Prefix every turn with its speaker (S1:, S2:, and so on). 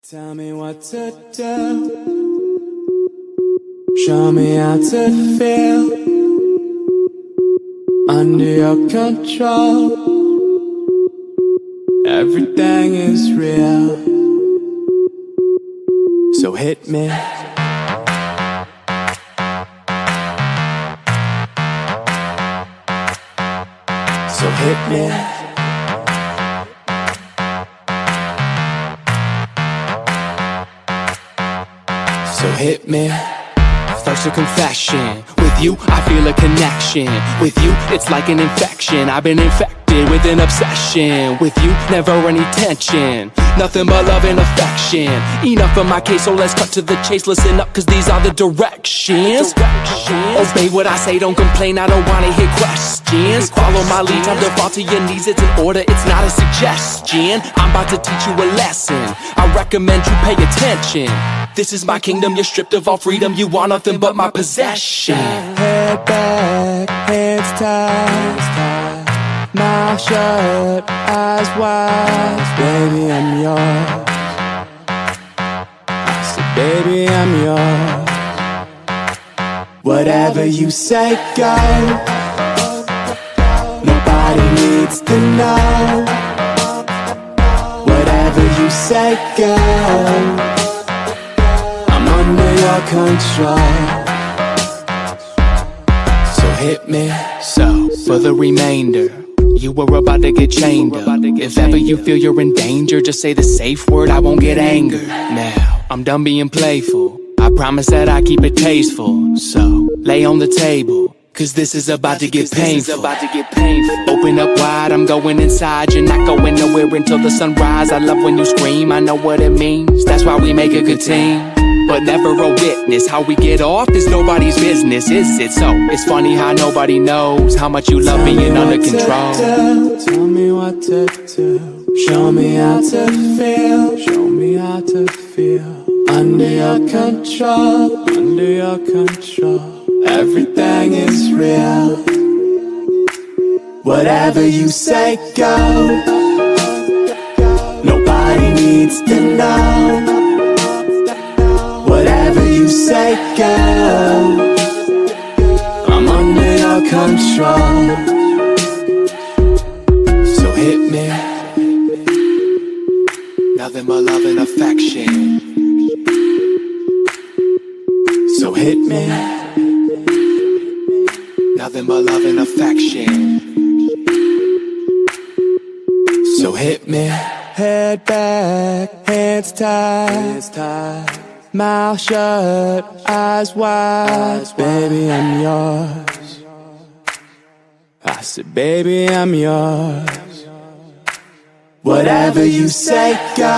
S1: Tell me what to do. Show me how to feel under your control. Everything is real, so hit me. So hit me. So hit me. First a confession. With you, I feel a connection. With you, it's like an infection. I've been infected with an obsession. With you, never any tension. Nothing but love and affection. Enough of my case, so let's cut to the chase. Listen up, cause these are the directions. Obey what I say, don't complain, I don't wanna hear questions. Follow my lead, time to fall to your knees. It's an order, it's not a suggestion. I'm about to teach you a lesson. I recommend you pay attention. This is my kingdom, you're stripped of all freedom. You want nothing but my possession. Head back, hands tied, mouth shut, eyes wide. Baby, I'm yours. I said, baby, I'm yours. Whatever you say, go. Nobody needs to know. Whatever you say, go. Under your control. So hit me. So, for the remainder, you were about to get chained up. If ever you feel you're in danger, just say the safe word, I won't get angered. Now, I'm done being playful. I promise that I keep it tasteful. So, lay on the table, cause this is about to get painful. Open up wide, I'm going inside. You're not going nowhere until the sunrise. I love when you scream, I know what it means. That's why we make a good team, but never a witness. How we get off is nobody's business, is it? So, it's funny how nobody knows how much you love being under control. Tell me what to do. Show me how to feel. Show me how to feel. Under your control. Under your control. Everything is real. Whatever you say, go. Nobody needs to know. Whatever you say, go. I'm under your control. So hit me. Nothing but love and affection. So hit me. Nothing but love and affection. So hit me. Head back, hands tied, mouth shut, eyes wide. Baby, I'm yours. I said, baby, I'm yours. Whatever you say, go.